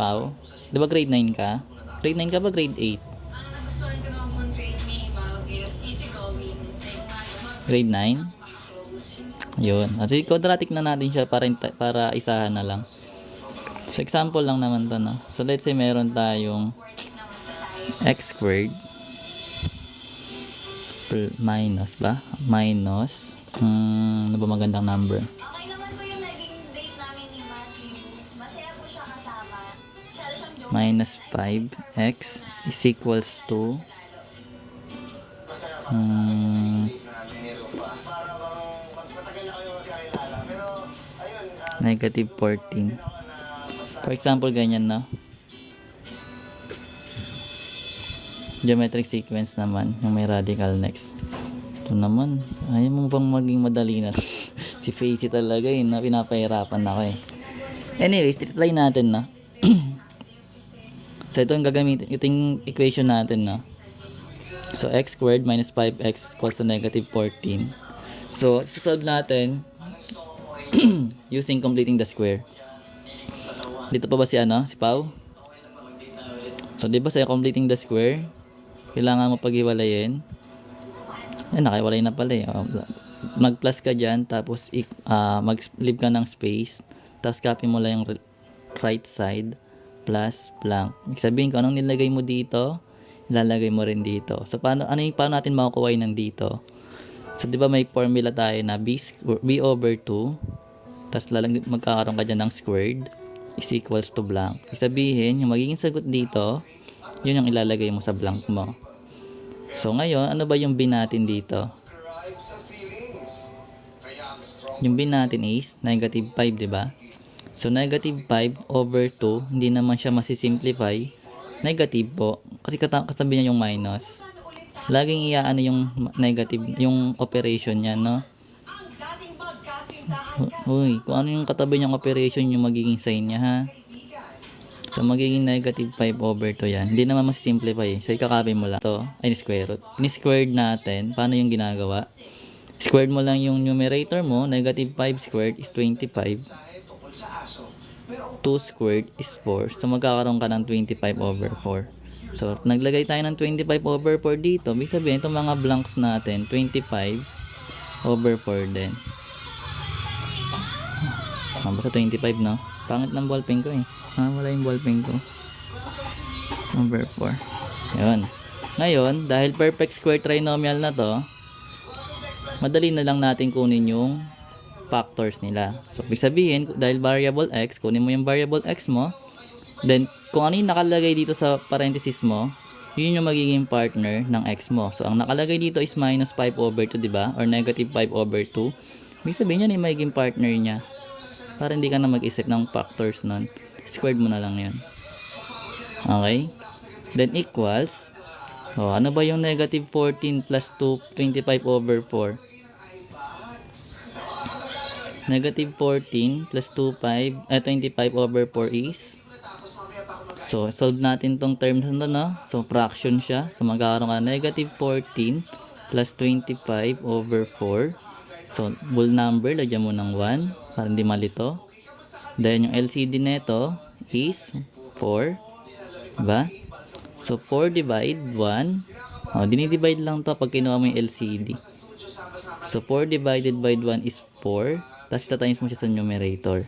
Pao? Di ba grade 9 ka? Grade 9 ka ba grade 8? Ang nagustuhan ko naman mong trait ni Val is easygoing. Grade 9? Yun. So, quadratic na natin siya para isahan na lang. So, example lang naman to, no? So, let's say meron tayong x squared minus ba? Minus, ano ba magandang number? Okay naman po yung naging date namin ni Matthew. Masaya po siya kasama. Masyado siyang joke. Minus 5x is equals to negative 14. For example, ganyan na. Geometric sequence naman, yung may radical next. Ito naman, ayaw mo bang maging madali na? Si Facey talaga eh, na pinapahirapan ako eh. Anyways, try natin na. So ito yung gagamitin, ito yung equation natin na. So x squared minus 5x equals to negative 14. So, solve natin using completing the square. Dito pa ba si si Pau? So, di ba sa completing the square, kailangan mo paghiwalayin. Nakahiwalay na pala eh. Mag-plus ka dyan, tapos mag-leave ka ng space, tapos copy mo lang yung right side, plus blank. Ibig sabihin ko, anong nilagay mo dito, ilalagay mo rin dito. So, paano natin makukuha yun dito? So, di ba may formula tayo na b over 2, tapos magkakaroon ka dyan ng squared, is equals to blank. Ibig sabihin, yung magiging sagot dito, yun yung ilalagay mo sa blank mo. So, ngayon, ano ba yung b natin dito? Yung b natin is negative 5, di ba? So, negative 5 over 2, hindi naman siya masisimplify. Negative po. Kasi katabi niya yung minus. Laging iaano yung negative, yung operation niya, no? Uy, kung ano yung katabi niyang operation, yung magiging sign niya, ha? So, magiging negative 5 over 2 yan. Hindi naman masisimplify eh. So, ikakopy mo lang. Ito, ay square root. Ini-squared natin. Paano yung ginagawa? Squared mo lang yung numerator mo. Negative 5 squared is 25. 2 squared is 4. So, magkakaroon ka ng 25 over 4. So, naglagay tayo ng 25 over 4 dito. Ibig sabihin, itong mga blanks natin, 25 over 4 din. Basta 25, no? Pangit ng ballpen ko eh. Wala yung ballpen ko. Over 4. Yun. Ngayon, dahil perfect square trinomial na to, madali na lang natin kunin yung factors nila. So, ibig sabihin, dahil variable x, kunin mo yung variable x mo. Then, kung ano yung nakalagay dito sa parenthesis mo, yun yung magiging partner ng x mo. So, ang nakalagay dito is minus 5 over 2, diba? Or negative 5 over 2. Ibig sabihin yan yung magiging partner niya. Para hindi ka na mag-isip ng factors nun. Squared mo na lang yun. Okay? Then, equals. Ano ba yung negative 14 plus 2, 25 over 4? Negative 14 plus 25 over 4 is, so solve natin tong terms na no? So fraction siya, so magkakaroon ka negative 14 plus 25 over 4. So whole number, lagyan mo ng 1 para hindi malito. Then yung LCD neto is 4, diba? So 4 divide 1, dinidivide lang to pag kinuha mo yung LCD. So 4 divided by 1 is 4. Tapos times mo siya sa numerator.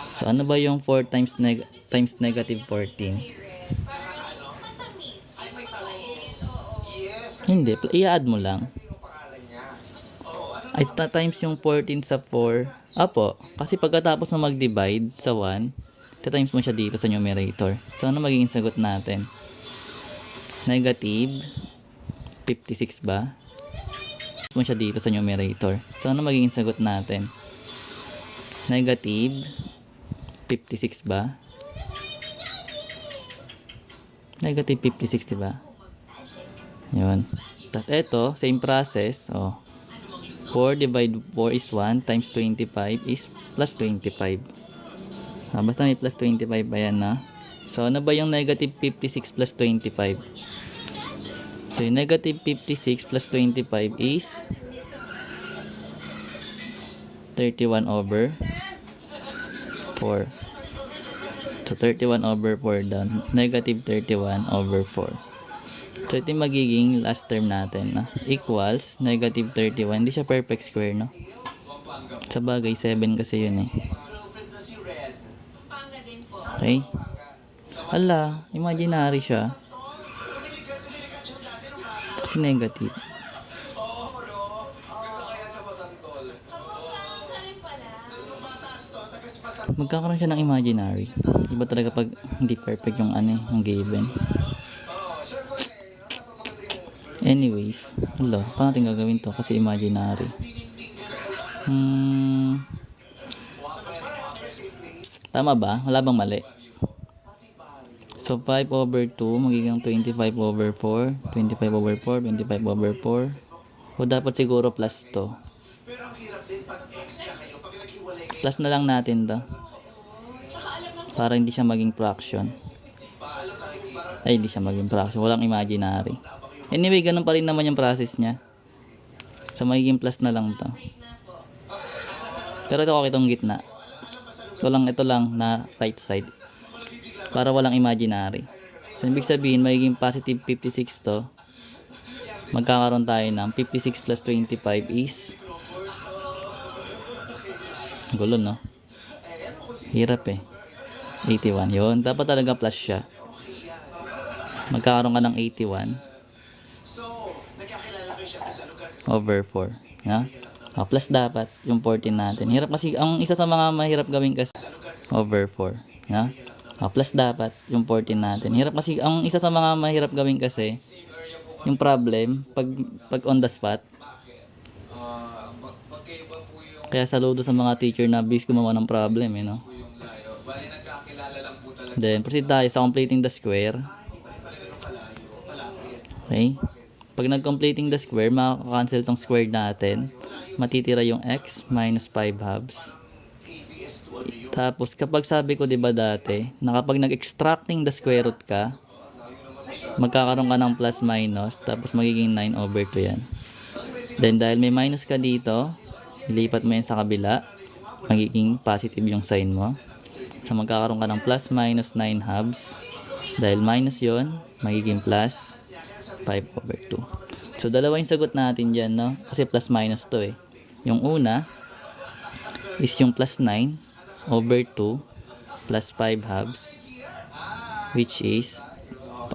So, ano ba yung 4 times negative 14? Hindi. I-add mo lang. Ay, times yung 14 sa 4. Apo. Kasi pagkatapos na mag-divide sa 1, times mo siya dito sa numerator. So, ano magiging sagot natin? Negative 56 ba? Mo siya dito sa numerator. So, ano magiging sagot natin? Negative 56 ba? Negative 56, diba? Yun. Tapos, eto, same process. 4 divide 4 is 1 times 25 is plus 25. Basta may plus 25 ba yan, na? So, ano ba yung negative 56 plus 25? So, yung negative 56 plus 25 is 31 over 4. So, 31 over 4 down. Negative 31 over 4. So, ito yung magiging last term natin na equals negative 31. Hindi siya perfect square, no? Sa bagay, 7 kasi yun eh. Pampanga din po. Okay? Hala, imaginary siya. Kasi negative. Kapag ka rin pala. Magkakaroon siya ng imaginary. Iba talaga pag hindi perfect yung ano eh, yung given. Anyways, hala, paano natin gagawin to kasi imaginary. Tama ba? Wala bang mali? So, 5 over 2, magiging 25 over 4, 25 over 4, 25 over 4. O, dapat siguro plus to. Plus na lang natin to. Para hindi siya maging fraction. Ay, hindi siya maging fraction. Walang imaginary. Anyway, ganun pa rin naman yung process niya. So, magiging plus na lang to. Pero ito ako itong gitna. Ito lang na right side. Para walang imaginary. So, ibig sabihin, magiging positive 56 to. Magkakaroon tayo ng 56 plus 25 is gulo, no? Hirap eh. 81. Yun. Dapat talaga plus siya. Magkakaroon ka ng 81 over 4. Yeah? Plus dapat yung 14 natin. Hirap kasi, ang isa sa mga mahirap gawin kasi over 4. Yeah? Plus dapat yung 14 natin. Hirap kasi, ang isa sa mga mahirap gawin kasi yung problem pag on the spot. Kaya saludo sa mga teacher na bis gumawa ng problem, you know. Then proceed tayo sa completing the square. Okay? Pag nag-completing the square, makaka-cancel tong square natin. Matitira yung x minus 5 halves. Tapos kapag sabi ko 'di ba dati, na kapag nag-extracting the square root ka, magkakaroon ka ng plus minus, tapos magiging 9 over 2 yan. Then dahil may minus ka dito, ilipat mo yan sa kabila, magiging positive yung sign mo. So magkakaroon ka ng plus minus 9 halves. Dahil minus yon, magiging plus 5 over 2. So dalawa yung sagot natin dyan, no? Kasi plus minus to eh. Yung una is yung plus 9 over 2 plus 5 halves, which is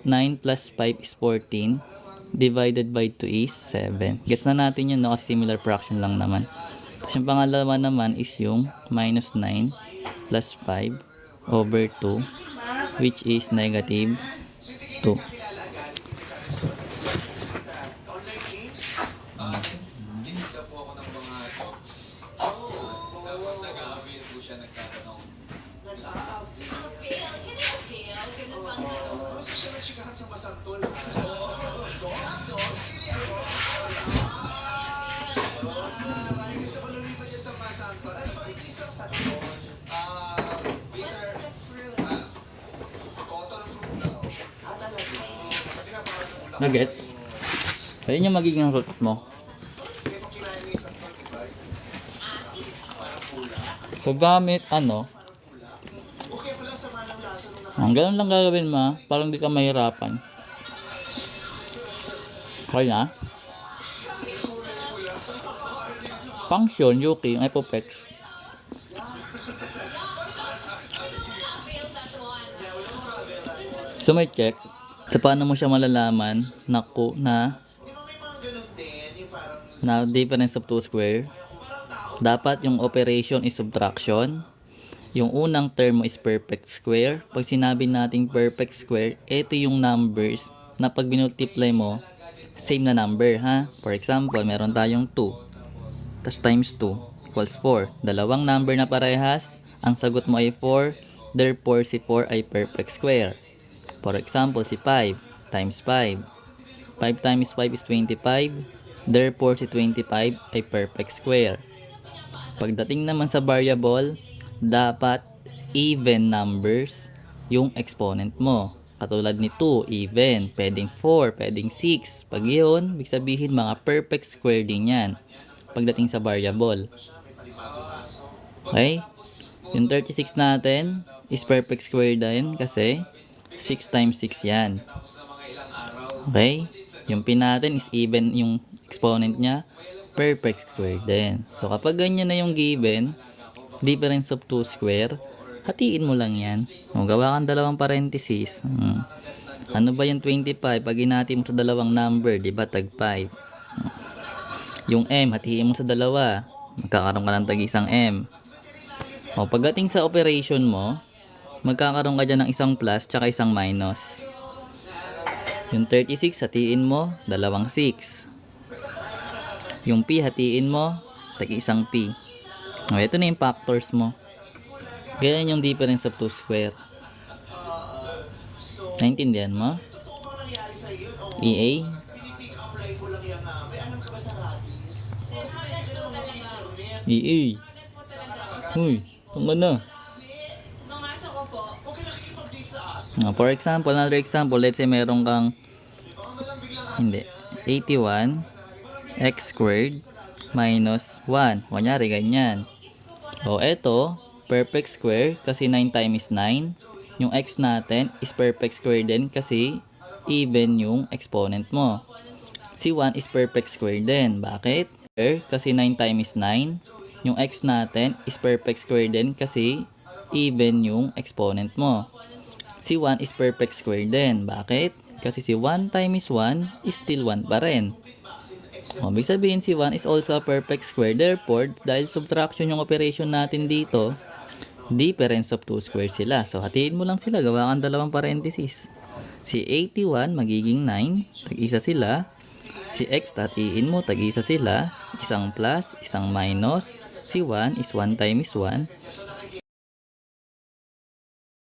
9 plus 5 is 14 divided by 2 is 7. Gets na natin yun, no? Kasi similar fraction lang naman. Tapos yung pangalawa naman is yung minus 9 plus 5 over 2, which is negative 2. Nuggets? Ayun yung magiging roots mo. So gamit ano, ang ganun lang gagawin mo, parang di ka mahirapan. Okay na? Function, Yuki, yung Epopex. So may check. So paano mo siya malalaman na difference of two square? Dapat yung operation is subtraction. Yung unang term mo is perfect square. Pag sinabi nating perfect square, ito yung numbers na pag binultiply mo, same na number, ha? For example, meron tayong 2. Tas times 2 equals 4. Dalawang number na parehas, ang sagot mo ay 4. Therefore, si 4 ay perfect square. For example, si 5 times 5. 5 times 5 is 25. Therefore, si 25 ay perfect square. Pagdating naman sa variable, dapat even numbers yung exponent mo. Katulad ni 2, even. Pwedeng 4, pwedeng 6. Pag yun, ibig sabihin mga perfect square din yan. Pagdating sa variable. Okay? Yung 36 natin, is perfect square din kasi 6 times 6 yan. Okay? Yung P natin is even yung exponent niya, perfect square din. So, kapag ganyan na yung given, difference of 2 square, hatiin mo lang yan. O, gawa kang dalawang parenthesis. Ano ba yung 25? Pag hinati mo sa dalawang number, di ba, tag 5. Yung M, hatiin mo sa dalawa. Magkakaroon ka ng tag isang M. O, pagdating sa operation mo, magkakaroon ka dyan ng isang plus tsaka isang minus. Yung 36, hatiin mo, dalawang 6. Yung P, hatiin mo, tag isang P. O, ito na yung factors mo. Ganyan yung difference of 2 square. Naintindihan mo? EA? EA? Uy, tama na. For example, another example, let's say meron kang 81 x squared minus 1. Kunyari, ganyan. O, eto, perfect square kasi 9 times 9. Yung x natin is perfect square din kasi even yung exponent mo. Si 1 is perfect square din. Bakit? Kasi 9 times 9. Yung x natin is perfect square din kasi even yung exponent mo. Si 1 is perfect square din. Bakit? Kasi si 1 times 1 is still 1 pa rin. Ibig sabihin si 1 is also a perfect square. Therefore, dahil subtraction yung operation natin dito, difference of 2 squares sila. So, hatiin mo lang sila. Gawa kang dalawang parenthesis. Si 81 magiging 9. Tag-isa sila. Si x hatiin mo. Tag-isa sila. Isang plus, isang minus. Si 1 is 1 times 1.